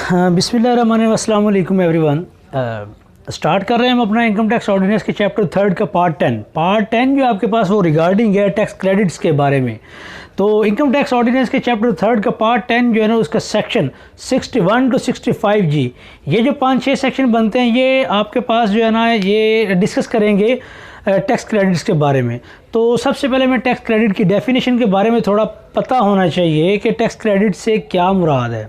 हाँ, बिस्मिल्लाहिर्रहमानिर्रहीम, अस्सलाम वालेकुम एवरीवन। स्टार्ट कर रहे हैं हम अपना इनकम टैक्स ऑर्डिनेंस के चैप्टर 3 का पार्ट 10 जो आपके पास वो रिगार्डिंग है टैक्स क्रेडिट्स के बारे में। तो इनकम टैक्स ऑर्डिनेंस के चैप्टर 3 का पार्ट 10 जो है ना उसका सेक्शन 61 to 65 जी, ये जो 5-6 सेक्शन बनते हैं ये आपके पास जो है ना ये डिस्कस करेंगे टैक्स क्रेडिट्स के बारे में। तो सबसे पहले मैं टैक्स क्रेडिट की डेफिनेशन के बारे में थोड़ा पता होना चाहिए कि टैक्स क्रेडिट से क्या मुराद है।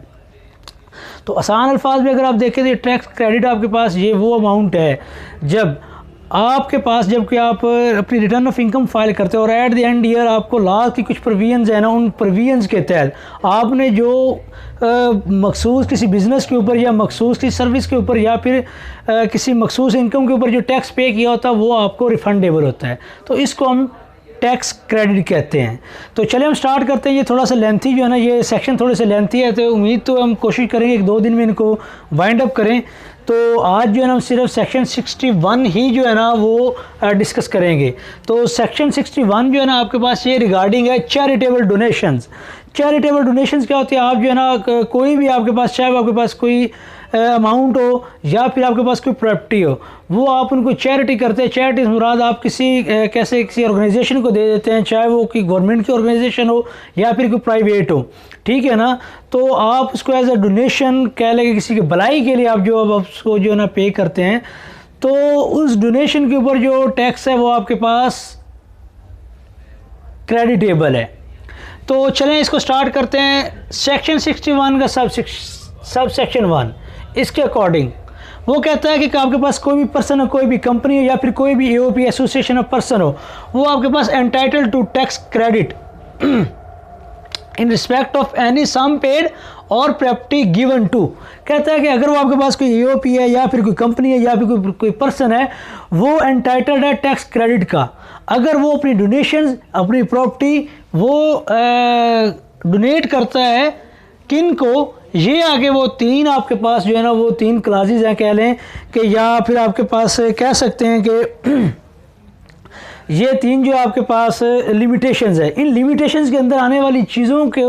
तो आसान अल्फाज में अगर आप देखें तो टैक्स क्रेडिट आपके पास ये वो अमाउंट है जब आपके पास जबकि आप अपनी रिटर्न ऑफ इनकम फाइल करते हो और एट द एंड ईयर आपको लॉ की कुछ प्रोविजंस है ना, उन प्रोविजंस के तहत आपने जो मखसूस किसी बिज़नेस के ऊपर या मखसूस किसी सर्विस के ऊपर या फिर किसी मखसूस इनकम के ऊपर जो टैक्स पे किया होता है वो आपको रिफंडेबल होता है। तो इसको हम टैक्स क्रेडिट कहते हैं। तो चले हम स्टार्ट करते हैं। ये थोड़ा सा लेंथी जो है ना, ये सेक्शन थोड़े से लेंथी है, तो उम्मीद तो हम कोशिश करेंगे कि 2 दिन में इनको वाइंड अप करें। तो आज जो है ना हम सिर्फ सेक्शन 61 ही जो है ना वो डिस्कस करेंगे। तो सेक्शन 61 जो है ना आपके पास ये रिगार्डिंग है चैरिटेबल डोनेशंस। चैरिटेबल डोनेशंस क्या होती है, आप जो है ना कोई भी आपके पास चाहे आपके पास कोई अमाउंट हो या फिर आपके पास कोई प्रॉपर्टी हो, वो आप उनको चैरिटी करते हैं। चैरिटी से मुराद आप किसी ऑर्गेनाइजेशन को दे देते हैं, चाहे वो कोई गवर्नमेंट की ऑर्गेनाइजेशन हो या फिर कोई प्राइवेट हो, ठीक है ना। तो आप उसको एज अ डोनेशन कह लेंगे, किसी की भलाई के लिए आप जो अब उसको जो है ना पे करते हैं। तो उस डोनेशन के ऊपर जो टैक्स है वो आपके पास क्रेडिटेबल है। तो चलें इसको स्टार्ट करते हैं। सेक्शन 61 का सब सेक्शन 1 इसके अकॉर्डिंग वो कहता है कि आपके पास कोई भी पर्सन हो, कोई भी कंपनी हो या फिर कोई भी एओपी एसोसिएशन ऑफ पर्सन हो, वो आपके पास entitle to tax credit in respect of any sum paid or property given to. कहता है कि अगर वो आपके पास कोई एओपी है या फिर कोई कंपनी है या फिर कोई पर्सन है, वो एंटाइटल्ड है टैक्स क्रेडिट का अगर वो अपनी डोनेशन अपनी प्रॉपर्टी वो डोनेट करता है। किन को? ये आगे वो 3 आपके पास जो है ना वो 3 क्लासेस हैं कह लें कि, या फिर आपके पास कह सकते हैं कि ये 3 जो आपके पास लिमिटेशंस है। इन लिमिटेशंस के अंदर आने वाली चीज़ों के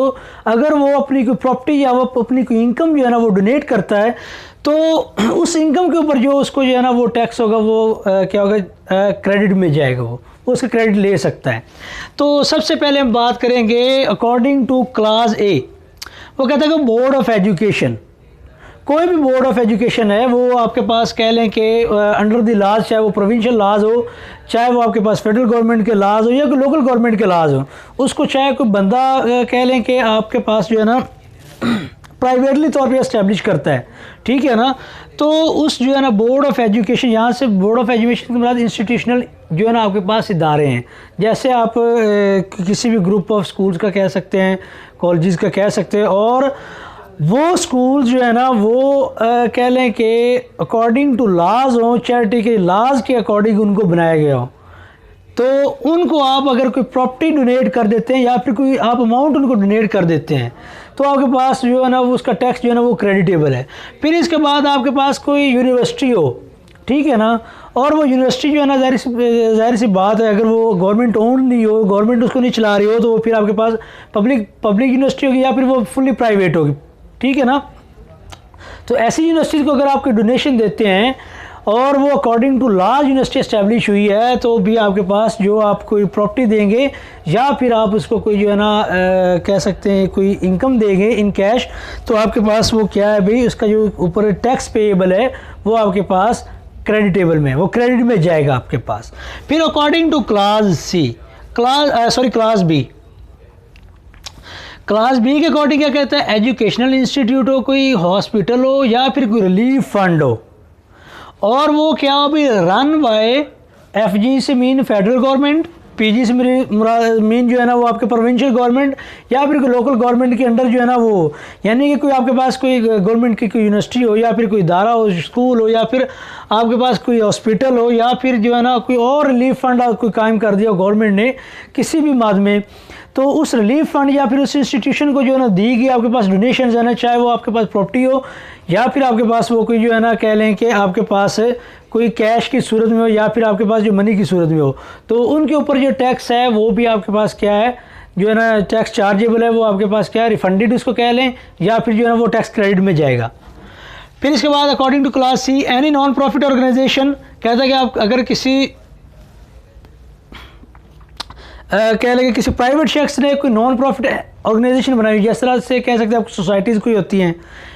अगर वो अपनी कोई प्रॉपर्टी या वो अपनी कोई इनकम जो है ना वो डोनेट करता है, तो उस इनकम के ऊपर जो उसको जो है ना वो टैक्स होगा वो क्या होगा, क्रेडिट में जाएगा, वो उसका क्रेडिट ले सकता है। तो सबसे पहले हम बात करेंगे अकॉर्डिंग टू क्लास ए। वो कहता है कि बोर्ड ऑफ एजुकेशन, कोई भी बोर्ड ऑफ एजुकेशन है वो आपके पास कह लें कि अंडर द लॉज, चाहे वो प्रोविंशियल लॉज हो, चाहे वो आपके पास फेडरल गवर्नमेंट के लॉज हो या कोई लोकल गवर्नमेंट के लॉज हो, उसको चाहे कोई बंदा कह लें कि आपके पास जो है ना प्राइवेटली तौर पे इस्टेब्लिश करता है, ठीक है ना। तो उस जो है ना बोर्ड ऑफ एजुकेशन, यहाँ से बोर्ड ऑफ एजुकेशन के बाद इंस्टीट्यूशनल जो है ना आपके पास इदारे हैं, जैसे आप किसी भी ग्रुप ऑफ स्कूल्स का कह सकते हैं, कॉलेजेस का कह सकते हैं, और वो स्कूल जो है ना वो कह लें कि अकॉर्डिंग टू लॉज हो, चैरिटी के लॉज के अकॉर्डिंग उनको बनाया गया हो। तो उनको आप अगर कोई प्रॉपर्टी डोनेट कर देते हैं या फिर कोई आप अमाउंट उनको डोनेट कर देते हैं, तो आपके पास जो है ना वो उसका टैक्स जो है ना वो क्रेडिटेबल है। फिर इसके बाद आपके पास कोई यूनिवर्सिटी हो, ठीक है ना, और वो यूनिवर्सिटी जो है ना जाहिर सी बात है अगर वो गवर्नमेंट ओन नहीं हो, गवर्नमेंट उसको नहीं चला रही हो, तो फिर आपके पास पब्लिक यूनिवर्सिटी होगी या फिर वो फुल्ली प्राइवेट होगी, ठीक है ना। तो ऐसी यूनिवर्सिटी को अगर आप कोई डोनेशन देते हैं और वो according to law university establish हुई है, तो भी आपके पास जो आप कोई प्रॉपर्टी देंगे या फिर आप उसको कोई जो है ना कह सकते हैं कोई इनकम देंगे इन कैश, तो आपके पास वो क्या है भाई, उसका जो ऊपर टैक्स पेएबल है वो आपके पास क्रेडिटेबल में, वो क्रेडिट में जाएगा आपके पास। फिर according to class B, class B के अकॉर्डिंग क्या कहता है, एजुकेशनल इंस्टीट्यूट हो, कोई हॉस्पिटल हो या फिर कोई रिलीफ फंड हो, और वो क्या हो भी रन बाय एफजी से मीन फेडरल गवर्नमेंट, पीजी से मीन जो है ना वो आपके प्रोविंशियल गवर्नमेंट या फिर कोई लोकल गवर्नमेंट के अंडर जो है ना वो, यानी कि कोई आपके पास कोई गवर्नमेंट की कोई यूनिवर्सिटी हो या फिर कोई इदारा हो, स्कूल हो या फिर आपके पास कोई हॉस्पिटल हो या फिर जो है ना कोई और रिलीफ फंड कोई कायम कर दिया गवर्नमेंट ने किसी भी माद में, तो उस रिलीफ फंड या फिर उस इंस्टीट्यूशन को जो है ना दी गई आपके पास डोनेशन है ना, चाहे वो आपके पास प्रॉपर्टी हो या फिर आपके पास वो कोई जो है ना कह लें कि आपके पास कोई कैश की सूरत में हो या फिर आपके पास जो मनी की सूरत में हो, तो उनके ऊपर जो टैक्स है वो भी आपके पास क्या है जो है ना टैक्स चार्जेबल है, वो आपके पास क्या है रिफंडेड उसको कह लें, या फिर जो है ना वो टैक्स क्रेडिट में जाएगा। फिर इसके बाद according to class C any non profit organisation, कहता है कि आप अगर किसी कह लगे किसी प्राइवेट शख्स ने कोई नॉन प्रॉफिट ऑर्गेनाइजेशन बनाई, जिस तरह से कह सकते हैं आप सोसाइटीज़ कोई होती हैं,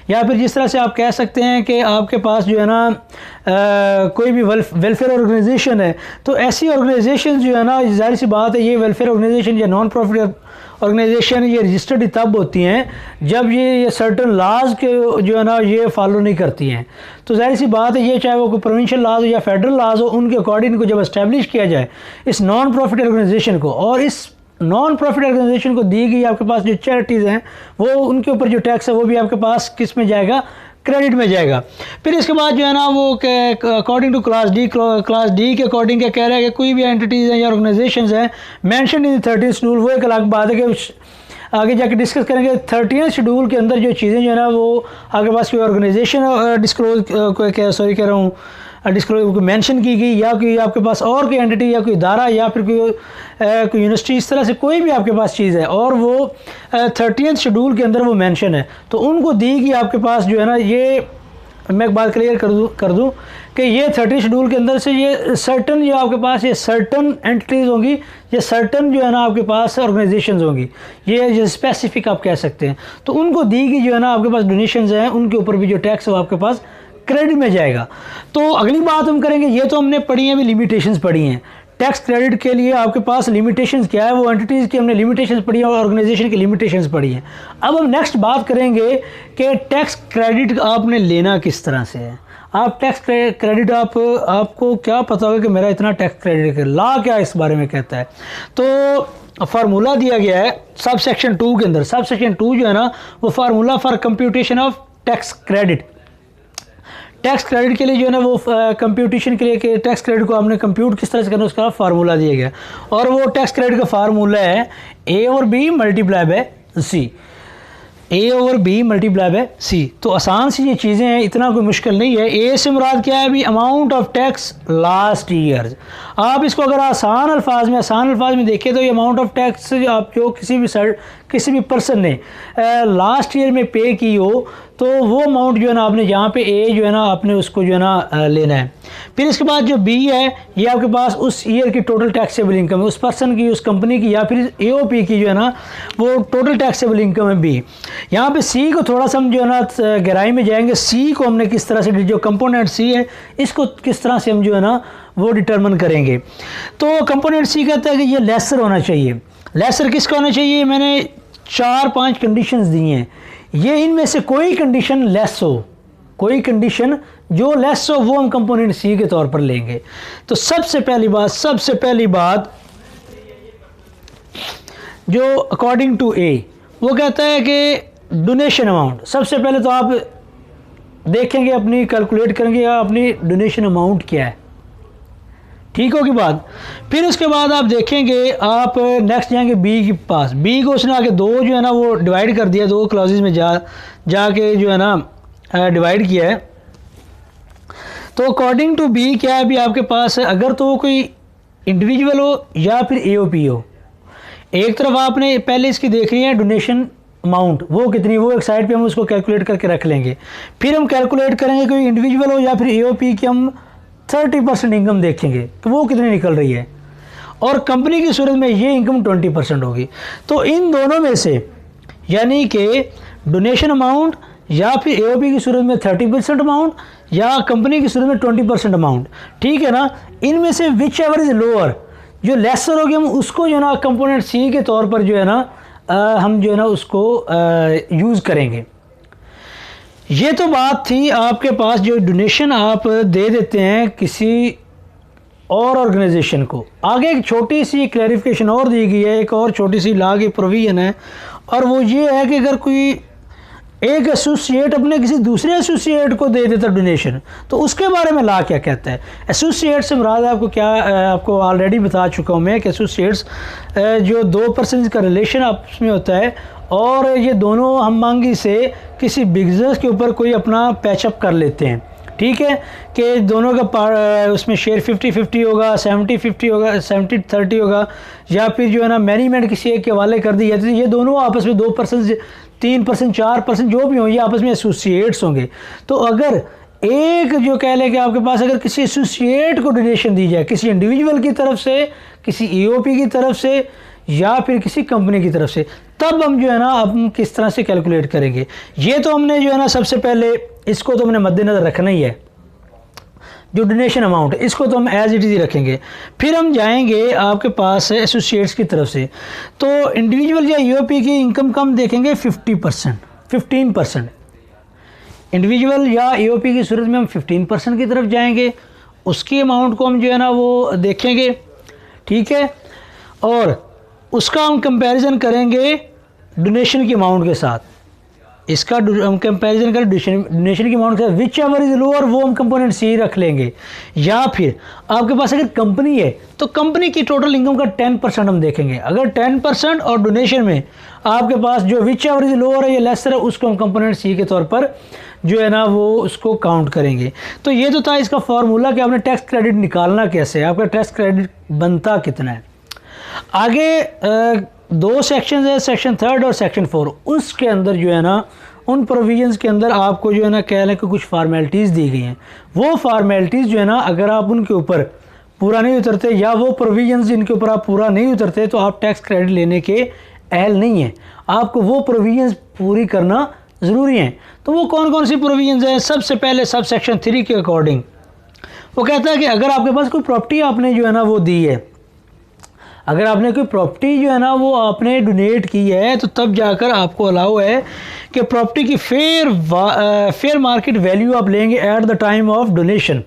या फिर जिस तरह से आप कह सकते हैं कि आपके पास जो है ना कोई भी वेलफेयर ऑर्गेनाइजेशन है, तो ऐसी ऑर्गेनाइजेशन जो है ना, जाहिर सी बात है ये वेलफेयर ऑर्गेनाइजेशन या नॉन प्रॉफिट ऑर्गेनाइजेशन ये रजिस्टर्ड तब होती हैं जब ये सर्टन लाज के जो है ना ये फॉलो नहीं करती हैं। तो जाहिर सी बात है ये चाहे वो कोई प्रोविंशियल लाज हो या फेडरल लाज हो, उनके अकॉर्डिंग को जब इस्टेब्लिश किया जाए इस नॉन प्रॉफिट ऑर्गेनाइजेशन को, और इस नॉन प्रॉफिट ऑर्गेनाइजेशन को दी गई आपके पास जो चैरिटीज़ हैं वो उनके ऊपर जो टैक्स है वो भी आपके पास किस में जाएगा, क्रेडिट में जाएगा। फिर इसके बाद जो है ना वो अकॉर्डिंग टू क्लास डी के अकॉर्डिंग क्या कह रहा है कि कोई भी एंटिटीज़ हैं या ऑर्गेनाइजेशंस हैं मेंशन इन 13th शेड्यूल, वो एक अलग बात है कि आगे जाके डिस्कस करेंगे। 13th शेड्यूल के अंदर जो चीज़ें जो है ना वो आपके पास कोई ऑर्गेनाइजेशन डिस्क्लोज मेंशन की गई, या कोई आपके पास और कोई एंटिटी या कोई इदारा या फिर कोई यूनिवर्सिटी, इस तरह से कोई भी आपके पास चीज़ है और वो 13th शेड्यूल के अंदर वो मेंशन है, तो उनको दी गई आपके पास जो है ना, ये मैं एक बात क्लियर कर दूं कि ये 13th शेड्यूल के अंदर से ये सर्टन जो आपके पास ये सर्टन एंटिटीज़ होंगी, ये सर्टन जो है ना आपके पास ऑर्गेनाइजेशंस होंगी, ये स्पेसिफिक आप कह सकते हैं, तो उनको दी गई जो है ना आपके पास डोनेशंस हैं, उनके ऊपर भी जो टैक्स है वो आपके पास क्रेडिट में जाएगा। तो अगली बात हम करेंगे, ये तो हमने पढ़ी हैं, अभी लिमिटेशंस पढ़ी हैं। टैक्स क्रेडिट के लिए आपके पास लिमिटेशंस क्या है, वो एंटिटीज़ की हमने लिमिटेशंस पढ़ी है और ऑर्गेनाइजेशन की लिमिटेशंस पढ़ी हैं। अब हम नेक्स्ट बात करेंगे कि टैक्स क्रेडिट आपने लेना किस तरह से है। आप टैक्स क्रेडिट आपको क्या पता होगा कि मेरा इतना टैक्स क्रेडिट है, ला क्या इस बारे में कहता है। तो फार्मूला दिया गया है सब सेक्शन 2 के अंदर। सब सेक्शन 2 जो है ना वो formula for computation of tax credit, tax credit के लिए जो है ना वो कंप्यूटेशन के लिए कि टैक्स क्रेडिट को आपने कंप्यूट किस तरह से करना, उसका फार्मूला दिया गया, और वो टैक्स क्रेडिट का फार्मूला है A और B multiply by C, A और B मल्टीप्लाई बाय C। तो आसान सी ये चीज़ें हैं, इतना कोई मुश्किल नहीं है। A से मुराद क्या है अभी, amount of tax last year. आप इसको अगर आसान अल्फाज में देखें तो ये अमाउंट ऑफ टैक्स आप जो किसी भी पर्सन ने लास्ट ईयर में पे की हो, तो वो अमाउंट जो है ना आपने यहाँ पे A जो है ना आपने उसको जो है ना लेना है। फिर इसके बाद जो B है ये आपके पास उस ईयर की टोटल टैक्सेबल इनकम है, उस पर्सन की, उस कंपनी की या फिर AOP की जो है ना वो टोटल टैक्सेबल इनकम है B। यहाँ पे C को थोड़ा सा हम जो है ना गहराई में जाएंगे, C को हमने किस तरह से, जो कंपोनेंट C है इसको किस तरह से हम जो है ना वो डिटरमिन करेंगे। तो कंपोनेंट C कहता है कि ये लेसर होना चाहिए। लेसर किसका होना चाहिए, मैंने 4-5 कंडीशंस दी हैं, ये इनमें से कोई कंडीशन लेस हो, कोई कंडीशन जो लेस हो वो हम कंपोनेंट C के तौर पर लेंगे। तो सबसे पहली बात जो अकॉर्डिंग टू A वो कहता है कि डोनेशन अमाउंट, सबसे पहले तो आप देखेंगे अपनी कैलकुलेट करेंगे अपनी डोनेशन अमाउंट क्या है, ठीक होगी बात। फिर उसके बाद आप देखेंगे, आप नेक्स्ट जाएंगे B के पास, B को उसने आगे 2 जो है ना वो डिवाइड कर दिया, 2 क्लॉजेज में जाके जो है ना डिवाइड किया है। तो अकॉर्डिंग टू B क्या है, अभी आपके पास अगर तो कोई इंडिविजुअल हो या फिर AOP हो, एक तरफ आपने पहले इसकी देखनी है डोनेशन अमाउंट वो कितनी, वो एक साइड पे हम उसको कैलकुलेट करके रख लेंगे। फिर हम कैलकुलेट करेंगे कोई इंडिविजुअल हो या फिर AOP की हम 30% इनकम देखेंगे कि वो कितनी निकल रही है, और कंपनी की सूरत में ये इनकम 20% होगी। तो इन दोनों में से यानी कि डोनेशन अमाउंट या फिर AOP की सूरत में 30% अमाउंट या कंपनी की सूरत में 20% अमाउंट, ठीक है ना, इनमें से विच एवर इज़ लोअर, जो लेसर होगी हम उसको जो है ना कंपोनेंट C के तौर पर जो है ना हम जो है ना उसको यूज़ करेंगे। ये तो बात थी आपके पास जो डोनेशन आप दे देते हैं किसी और ऑर्गेनाइजेशन को। आगे एक छोटी सी क्लैरिफिकेशन और दी गई है, एक और छोटी सी लॉ की प्रोविजन है, और वो ये है कि अगर कोई एक एसोसिएट अपने किसी दूसरे एसोसिएट को दे देता डोनेशन, तो उसके बारे में लॉ क्या कहता है। एसोसिएट से मुराद आपको क्या, आपको ऑलरेडी बता चुका हूँ मैं कि एसोसिएट्स जो 2 पर्सन का रिलेशन आपस में होता है और ये दोनों हम मांगी से किसी बिजनेस के ऊपर कोई अपना पैचअप कर लेते हैं, ठीक है, कि दोनों का उसमें शेयर 50-50 होगा, 70-50 होगा, 70-30 होगा, या फिर जो है ना मैनेजमेंट किसी एक के हवाले कर दी जाती है। ये दोनों आपस में 2%, 3%, 4% जो भी हों, ये आपस में एसोसिएट्स होंगे। तो अगर एक जो कह लें कि आपके पास अगर किसी एसोसिएट को डोनेशन दी जाए, किसी इंडिविजुअल की तरफ से, किसी ईओपी की तरफ से, या फिर किसी कंपनी की तरफ से, तब हम जो है ना हम किस तरह से कैलकुलेट करेंगे। ये तो हमने जो है ना सबसे पहले इसको तो हमने मद्देनज़र रखना ही है, जो डोनेशन अमाउंट है इसको तो हम एज इट इज़ ही रखेंगे। फिर हम जाएंगे आपके पास एसोसिएट्स की तरफ से, तो इंडिविजुअल या ईओपी की इनकम कम देखेंगे 50%, 15%। इंडिविजुअल या ईओपी की सूरत में हम 15% की तरफ जाएंगे, उसकी अमाउंट को हम जो है ना वो देखेंगे, ठीक है, और उसका हम कंपैरिजन करेंगे डोनेशन की अमाउंट के साथ। इसका हम कंपैरिजन करें डोनेशन की अमाउंट के साथ, विच एवर इज लोअर वो हम कंपोनेंट सी रख लेंगे। या फिर आपके पास अगर कंपनी है तो कंपनी की टोटल इनकम का 10% हम देखेंगे। अगर 10% और डोनेशन में आपके पास जो विच एवर इज लोअर है या लेसर है, उसको हम कंपोनेंट सी के तौर पर जो है ना वो उसको काउंट करेंगे। तो ये तो था इसका फार्मूला कि आपने टैक्स क्रेडिट निकालना कैसे है, आपका टैक्स क्रेडिट बनता कितना है। आगे दो सेक्शन है, सेक्शन 3 और सेक्शन 4। उसके अंदर जो है ना उन प्रोविजंस के अंदर आपको जो है ना कह लें कि कुछ फार्मेलिटीज़ दी गई हैं। वो फार्मेलिटीज़ जो है ना अगर आप उनके ऊपर पूरा नहीं उतरते, या वो प्रोविजंस जिनके ऊपर आप पूरा नहीं उतरते, तो आप टैक्स क्रेडिट लेने के अहल नहीं हैं। आपको वो प्रोविजंस पूरी करना ज़रूरी हैं। तो वो कौन कौन सी प्रोविजंस हैं? सबसे पहले सब सेक्शन 3 के अकॉर्डिंग वो कहता है कि अगर आपके पास कोई प्रॉपर्टी आपने जो है ना वो दी है, अगर आपने कोई प्रॉपर्टी जो है ना वो आपने डोनेट की है, तो तब जाकर आपको अलाउ है कि प्रॉपर्टी की फेयर मार्केट वैल्यू आप लेंगे at the time of donation.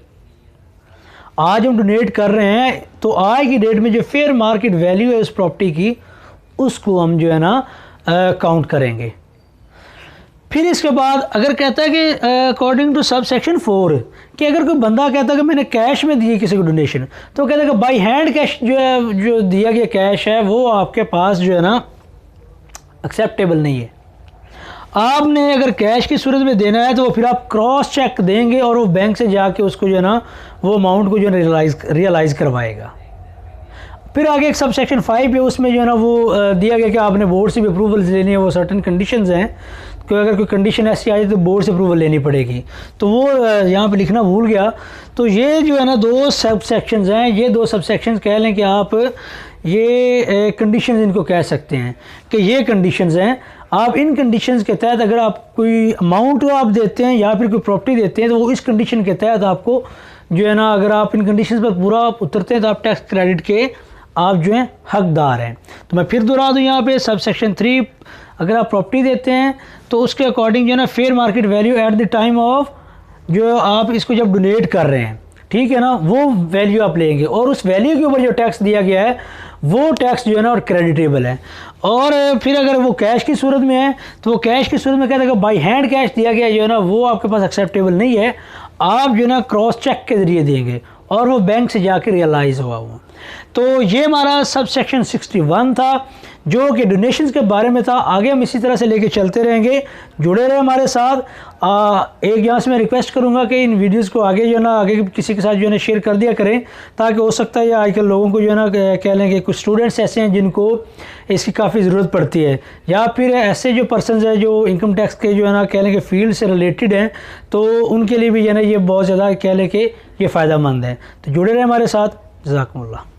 आज हम डोनेट कर रहे हैं तो आज की डेट में जो फेयर मार्केट वैल्यू है उस प्रॉपर्टी की, उसको हम जो है ना काउंट करेंगे। फिर इसके बाद अगर कहता है कि अकॉर्डिंग टू सब सेक्शन 4 कि अगर कोई बंदा कहता है कि मैंने कैश में दिए किसी को डोनेशन, तो कहता है कि बाई हैंड कैश जो है, जो दिया गया कैश है वो आपके पास जो है ना एक्सेप्टेबल नहीं है। आपने अगर कैश की सूरत में देना है तो वो फिर आप क्रॉस चेक देंगे और वो बैंक से जाके उसको जो है ना वो अमाउंट को जो है रियलाइज़ करवाएगा। फिर आगे एक सब सेक्शन 5 है, उसमें जो है ना वो दिया गया कि आपने बोर्ड से भी अप्रूवल्स लेनी है। वो सर्टन कंडीशंस हैं कि अगर कोई कंडीशन ऐसी आ जाए तो बोर्ड से अप्रूवल लेनी पड़ेगी, तो वो यहाँ पे लिखना भूल गया। तो ये जो है ना 2 सब सेक्शंस हैं, ये 2 सब सेक्शंस कह लें कि आप ये कंडीशंस इनको कह सकते हैं कि ये कंडीशंस हैं। आप इन कंडीशंस के तहत अगर आप कोई अमाउंट आप देते हैं या फिर कोई प्रॉपर्टी देते हैं, तो वो इस कंडीशन के तहत आपको जो है ना अगर आप इन कंडीशंस पर पूरा उतरते हैं तो आप टैक्स क्रेडिट के आप जो हैं हकदार हैं। तो मैं फिर दोहरा दूँ यहाँ पे सब सेक्शन 3, अगर आप प्रॉपर्टी देते हैं तो उसके अकॉर्डिंग जो है ना fair market value at the time of जो आप इसको जब डोनेट कर रहे हैं, ठीक है ना, वो वैल्यू आप लेंगे और उस वैल्यू के ऊपर जो टैक्स दिया गया है वो टैक्स जो है ना और क्रेडिटेबल है। और फिर अगर वो कैश की सूरत में है तो वो कैश की सूरत में कहते हैं कि बाई हैंड कैश दिया गया जो है ना वो आपके पास एक्सेप्टेबल नहीं है, आप जो है ना क्रॉस चेक के ज़रिए देंगे और वो बैंक से जाके रियलाइज़ हुआ वो। तो ये हमारा सब सेक्शन 61 था जो कि डोनेशंस के बारे में था। आगे हम इसी तरह से लेके चलते रहेंगे, जुड़े रहे हमारे साथ। एक यहाँ से मैं रिक्वेस्ट करूँगा कि इन वीडियोस को आगे जो है ना आगे किसी के साथ जो है ना शेयर कर दिया करें, ताकि हो सकता है आजकल लोगों को जो है ना कह लें कि कुछ स्टूडेंट्स ऐसे हैं जिनको इसकी काफ़ी ज़रूरत पड़ती है, या फिर ऐसे जो पर्सनस हैं जो इनकम टैक्स के जो है ना कह लें कि फील्ड से रिलेटेड हैं, तो उनके लिए भी जो है ना ये बहुत ज़्यादा कह लें कि ये फ़ायदा मंद है। तो जुड़े रहे हमारे साथ। जज़ाकुमुल्लाह।